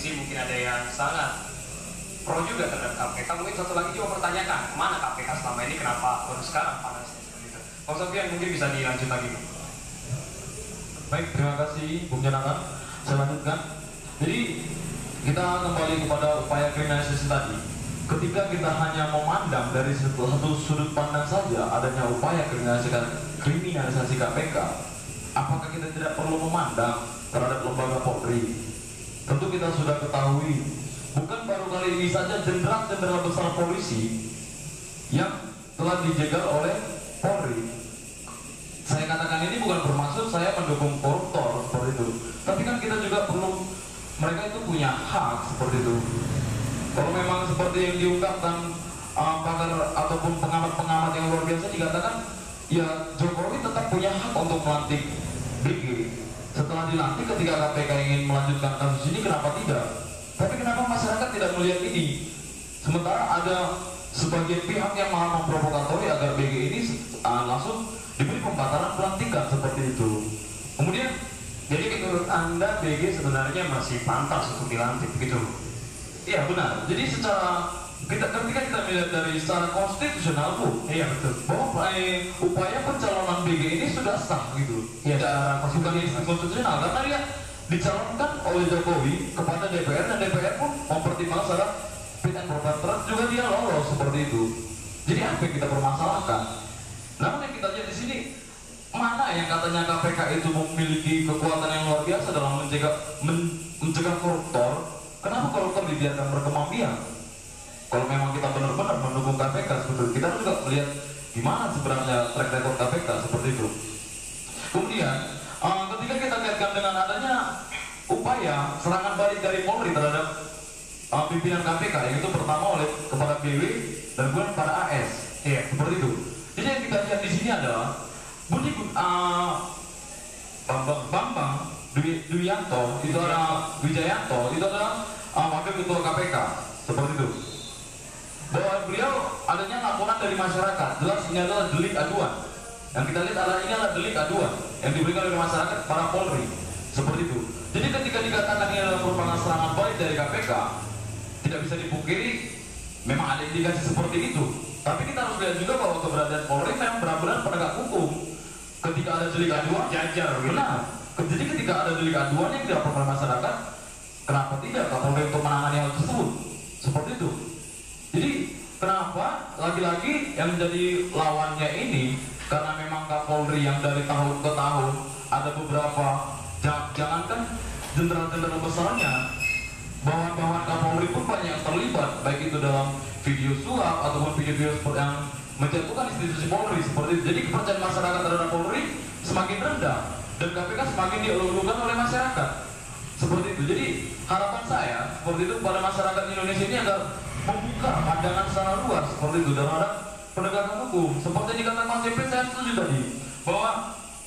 sisi mungkin ada yang sangat pro juga terhadap KPK. Mungkin satu lagi juga mempertanyakan kemana KPK selama ini, kenapa baru sekarang panasnya seperti itu. Bang Sofyan mungkin bisa dilanjut lagi. Baik, terima kasih Bung Janangan. Saya lanjutkan. Jadi kita kembali kepada upaya kriminalisasi tadi. Ketika kita hanya memandang dari satu sudut pandang saja adanya upaya kriminalisasi KPK, apakah kita tidak perlu memandang terhadap lembaga Polri? Tentu kita sudah ketahui, bukan baru kali ini saja jenderal-jenderal besar polisi yang telah dijegal oleh Polri. Saya katakan ini bukan bermaksud saya mendukung koruptor seperti itu, tapi kan kita juga perlu, mereka itu punya hak seperti itu. Kalau memang seperti yang diungkapkan pakar ataupun pengamat-pengamat yang luar biasa dikatakan, ya Jokowi tetap punya hak untuk melantik BG. Setelah dilantik, ketika KPK ingin melanjutkan kasus ini, kenapa tidak? Tapi kenapa masyarakat tidak melihat ini? Sementara ada sebagian pihak yang malah memprovokatori agar BG ini langsung diberi pembatalan pelantikan seperti itu. Kemudian, jadi menurut Anda BG sebenarnya masih pantas untuk dilantik begitu? iya benar. Jadi ketika kita melihat dari secara konstitusional pun, Iya betul. bahwa upaya pencalonan BG ini sudah sah gitu. Iya, Secara konstitusional karena dia dicalonkan oleh Jokowi kepada DPR dan DPR pun mempertimbangkan secara fit and proper test juga dia lolos seperti itu. Jadi apa yang kita permasalahkan? Namun yang kita lihat di sini, mana yang katanya KPK itu memiliki kekuatan yang luar biasa dalam mencegah koruptor? Kenapa koruptor dibiarkan berkembang biak? Kalau memang kita benar-benar mendukung KPK seperti itu, kita harus juga melihat gimana sebenarnya track record KPK seperti itu. Kemudian ketika kita kaitkan dengan adanya upaya serangan balik dari Polri terhadap pimpinan KPK, yang itu pertama oleh kepada BW dan kemudian pada AS, Iya. seperti itu. Jadi yang kita lihat di sini adalah Budi Bambang Duyanto itu adalah Wijayanto, itu adalah wakil ketua KPK seperti itu. Bahwa beliau adanya laporan dari masyarakat, jelas ini adalah delik aduan. Yang kita lihat adalah ini adalah delik aduan yang diberikan oleh masyarakat para Polri seperti itu. Jadi ketika dikatakan ini adalah merupakan serangan balik dari KPK, tidak bisa dipungkiri memang ada indikasi seperti itu. Tapi kita harus lihat juga bahwa keberadaan Polri memang benar-benar penegak hukum. Ketika ada delik aduan, Jajar, benar. Jadi ketika ada delik aduan yang dilaporkan oleh masyarakat, kenapa tidak Kapolri untuk menangani hal tersebut? Seperti itu. Jadi kenapa lagi-lagi yang menjadi lawannya ini, karena memang Kapolri yang dari tahun ke tahun ada beberapa, jangankan jenderal-jenderal besarnya, bawahan-bawahan Kapolri pun banyak yang terlibat, baik itu dalam video suap ataupun video-video yang menjatuhkan institusi Polri seperti itu. Jadi kepercayaan masyarakat terhadap Polri semakin rendah dan KPK semakin dielulukan oleh masyarakat seperti itu. Jadi harapan saya seperti itu pada masyarakat Indonesia ini agar membuka pandangan secara luas seperti itu terhadap penegakan hukum. Seperti yang dikatakan Mas Jepri, saya setuju tadi bahwa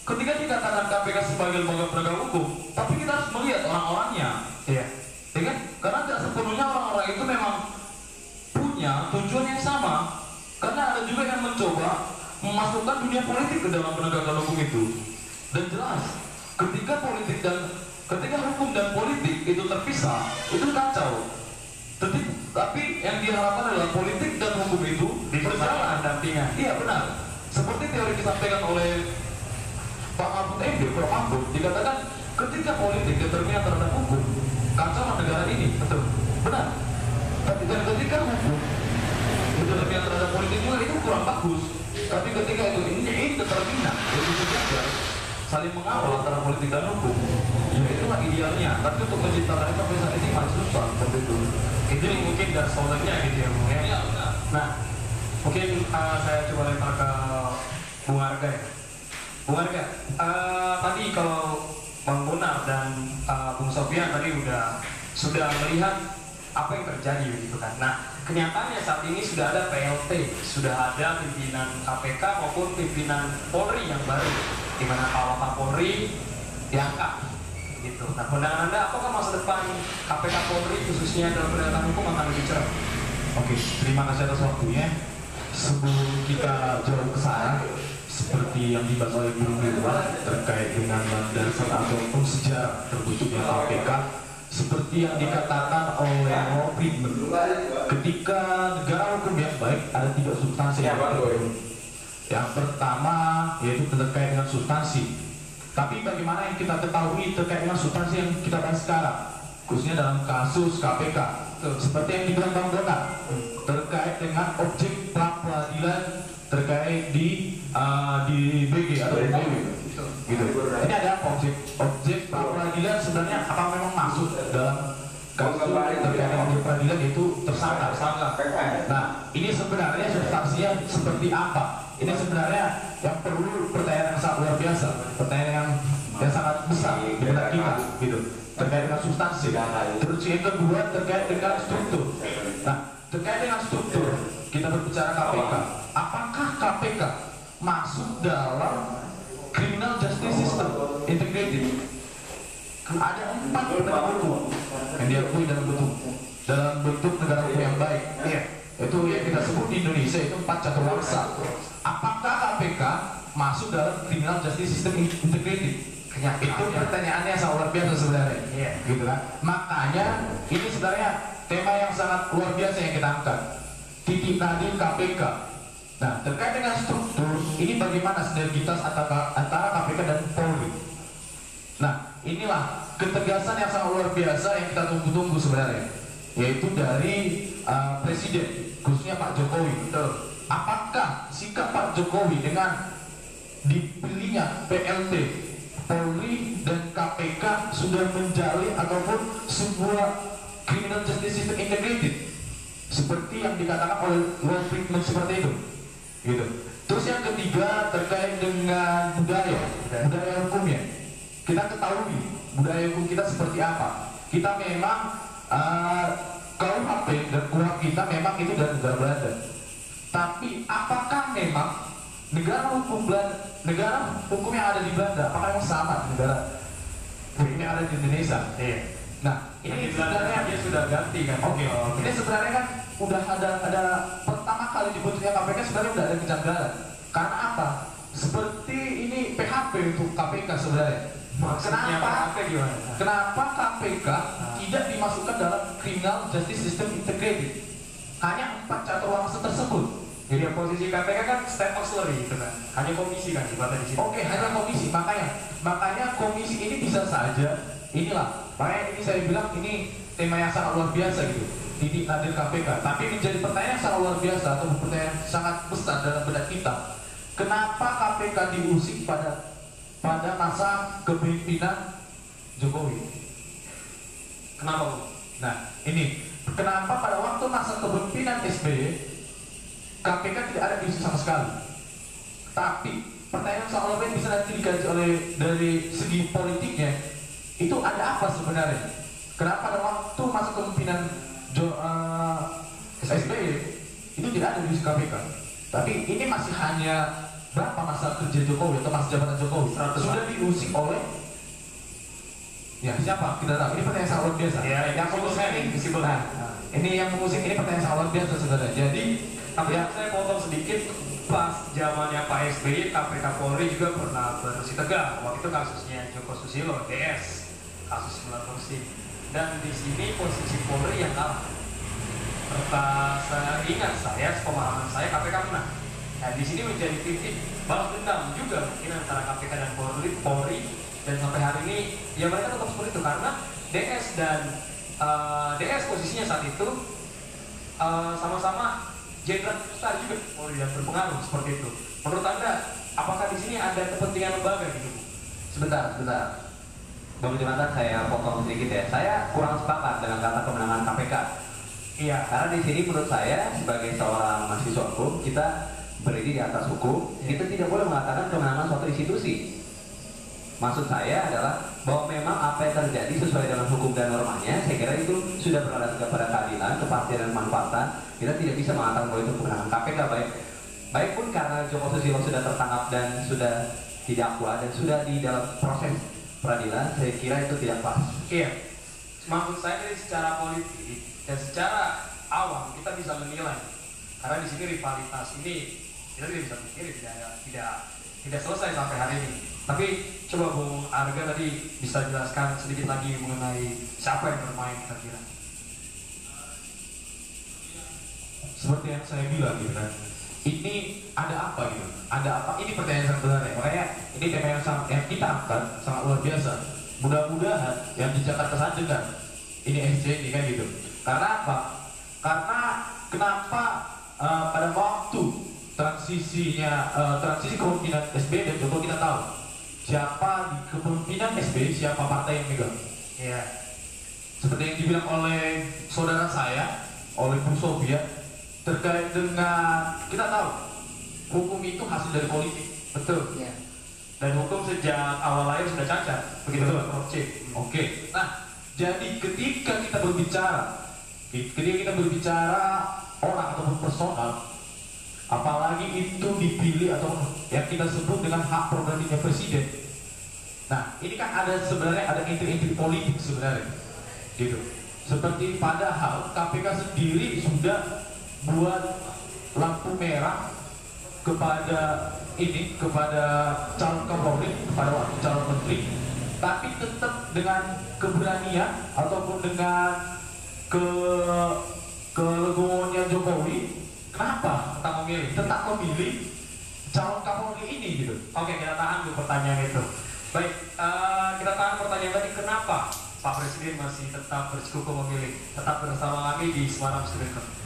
ketika dikatakan KPK sebagai lembaga penegak hukum, tapi kita harus melihat orang-orangnya. Iya. Ya kan? Karena tidak sepenuhnya orang-orang itu memang punya tujuan yang sama. Karena ada juga yang mencoba memasukkan dunia politik ke dalam penegakan hukum itu. Dan jelas, ketika hukum dan politik itu terpisah, itu kacau. Tapi yang diharapkan adalah politik dan hukum itu berjalan dampingan. Iya benar. Seperti teori disampaikan oleh Pak Mahfud MD, Prof. Mahfud, dikatakan ketika politik determinan terhadap hukum, kacau negara ini. Betul. Benar. Tapi ketika hukum determinan terhadap politik juga itu kurang bagus. Tapi ketika ini determinan, itu sejajar saling mengawal antara politik dan hukum, ya itulah idealnya. Tapi untuk menciptakan itu sampai saat ini masih susah seperti itu. Jadi mungkin gas solidnya gitu ya, Bung ya. Iya benar. Nah, mungkin saya coba lempar ke Bung Arga ya. Bung Arga, tadi kalau Bang Bonar dan Bung Sofyan tadi sudah melihat apa yang terjadi begitu kan. Nah, kenyataannya saat ini sudah ada PLT, sudah ada pimpinan KPK maupun pimpinan Polri yang baru, di mana Pak Wakapolri diangkat gitu. Nah, pandangan Anda apakah masa depan KPK Polri khususnya dalam penegakan hukum akan lebih cerah? Oke, terima kasih atas waktunya. Sebelum kita jauh ke sana, seperti yang dibahas oleh Bung Ridwan terkait dengan landasan ataupun sejarah terbentuknya KPK, seperti yang dikatakan oleh Rob Friedman, ketika negara hukum yang baik ada 3 substansi. Yang pertama yaitu terkait dengan substansi. Tapi bagaimana yang kita ketahui terkait dengan substansi yang kita bahas sekarang, khususnya dalam kasus KPK, seperti yang dibilang Bang Dona, terkait dengan objek pra peradilan terkait di BG atau BW, gitu. Ini ada apa objek pra peradilan sebenarnya apa memang masuk dalam kasus terkait dengan objek peradilan itu tersangka. Nah, ini sebenarnya substansinya seperti apa? Ini sebenarnya yang perlu pertanyaan yang sangat luar biasa, pertanyaan yang sangat besar di benak kita, gitu, terkait dengan substansi. Terus yang kedua terkait dengan struktur. Nah, terkait dengan struktur, kita berbicara KPK. Apakah KPK masuk dalam criminal justice system integrated? Ada 4 penegak hukum yang diakui dalam bentuk negara hukum yang baik. Itu yang kita sebut di Indonesia itu 4 caturawangsa. Apakah KPK masuk dalam criminal justice system integrated? Itu pertanyaannya sangat luar biasa sebenarnya, gitu kan? Makanya ini sebenarnya tema yang sangat luar biasa yang kita angkat. Titik nadir KPK. Nah, terkait dengan struktur, ini bagaimana sinergitas antara KPK dan Polri? Nah, inilah ketegasan yang sangat luar biasa yang kita tunggu-tunggu sebenarnya, yaitu dari Presiden, khususnya Pak Jokowi. Apakah sikap Pak Jokowi dengan dipilihnya PLT, Polri dan KPK sudah menjalin ataupun sebuah criminal justice system integrated seperti yang dikatakan oleh Rob Friedman seperti itu, gitu. Terus yang ketiga terkait dengan budaya hukumnya. Kita ketahui budaya hukum kita seperti apa. Kita memang KUHP dan KUHP kita memang itu dari negara Belanda. Tapi apakah memang negara hukum yang ada di Belanda apakah yang sama negara hukum yang ada di Indonesia? Nah, ini sebenarnya dia sudah ganti kan. Ini sebenarnya kan udah ada pertama kali dibentuknya KPK sebenarnya udah ada kejanggalan. Karena apa? Seperti ini PHP untuk KPK sebenarnya. Kenapa KPK tidak dimasukkan dalam criminal justice system integrated? Hanya 4 caturawangsa tersebut. Jadi posisi KPK kan step auxiliary itu kan, hanya komisi kan sifatnya di sini. Hanya komisi. Makanya komisi ini bisa saja inilah. Makanya ini saya bilang ini tema yang sangat luar biasa gitu. Titik nadir KPK. Tapi menjadi pertanyaan yang sangat luar biasa atau pertanyaan sangat besar dalam benak kita. Kenapa KPK diusik pada masa kepemimpinan Jokowi? Kenapa, Bu? Nah, ini kenapa pada waktu masa kepemimpinan SBY KPK tidak ada diusik sama sekali? Tapi pertanyaan soal apa yang bisa nanti dikaji dari segi politiknya, itu ada apa sebenarnya? Kenapa pada waktu masa kepemimpinan SBY itu tidak ada diusik KPK? Tapi ini masih hanya berapa masa kerja Jokowi atau masa jabatan Jokowi sudah diusik oleh siapa? Kita tahu. Ini pertanyaan sangat luar biasa. Yang mengusik ini yang mengusik ini pertanyaan sangat luar biasa sebenarnya. Jadi saya potong sedikit. Pas zamannya Pak SBY, KPK Polri juga pernah bersih tegang. Waktu itu kasusnya Joko Susilo, DS, kasus 9 korupsi. Dan di sini posisi Polri yang kalah. Pemahaman saya KPK menang. Nah, di sini menjadi titik balas dendam juga mungkin antara KPK dan Polri, dan sampai hari ini ya mereka tetap seperti itu karena DS posisinya saat itu sama-sama jenderal besar juga Polri yang berpengaruh seperti itu. Menurut Anda, apakah di sini ada kepentingan lembaga gitu? Sebentar. Bang Jonathan, saya potong sedikit ya. Saya kurang sepakat dengan kata kemenangan KPK. Karena di sini menurut saya sebagai seorang mahasiswa hukum, kita berdiri di atas hukum, kita tidak boleh mengatakan kemenangan suatu institusi. Maksud saya adalah bahwa memang apa yang terjadi sesuai dengan hukum dan normanya, saya kira itu sudah berada kepada keadilan, kepastian dan manfaatan. Kita tidak bisa mengatakan bahwa itu kemenangan KPK baik pun karena Joko Susilo sudah tertangkap dan sudah didakwa dan sudah di dalam proses peradilan, saya kira itu tidak pas. Maksud saya dari secara politik dan secara awam kita bisa menilai karena di sini rivalitas ini kita tidak bisa menilai tidak selesai sampai hari ini. Tapi coba Bung Arga tadi bisa jelaskan sedikit lagi mengenai siapa yang bermain kira-kira. Seperti yang saya bilang gitu kan, ini ada apa gitu, ada apa, ini pertanyaan yang sebenarnya. Makanya ini tema yang kita angkat sangat luar biasa. Mudah-mudahan yang di Jakarta Sana dengar ini SC ini kan gitu. Karena apa? Karena kenapa pada waktu transisi kepemimpinan SBY dan Jokowi kita tahu siapa di kepemimpinan SBY, siapa partai yang megang. Iya. Seperti yang dibilang oleh saudara saya, oleh Bung Sofyan, terkait dengan kita tahu hukum itu hasil dari politik. Betul. Ya. Dan hukum sejak awal lahir sudah cacat. Begitu Betul. Prof. C. Oke. Nah, jadi ketika kita berbicara orang ataupun personal, apalagi itu dipilih atau yang kita sebut dengan hak prerogatifnya presiden. Nah, ini kan sebenarnya ada intrik-intrik politik sebenarnya, gitu. Seperti padahal KPK sendiri sudah buat lampu merah kepada calon Kapolri, kepada wakil calon menteri, tapi tetap dengan keberanian ataupun dengan kelegowoannya Jokowi, kenapa tetap memilih calon Kapolri ini gitu. Oke, kita tahan dulu pertanyaan itu. Baik, kita tahan pertanyaan tadi, kenapa Pak Presiden masih tetap bersikukuh memilih tetap bersama kami di Semarang Student Club?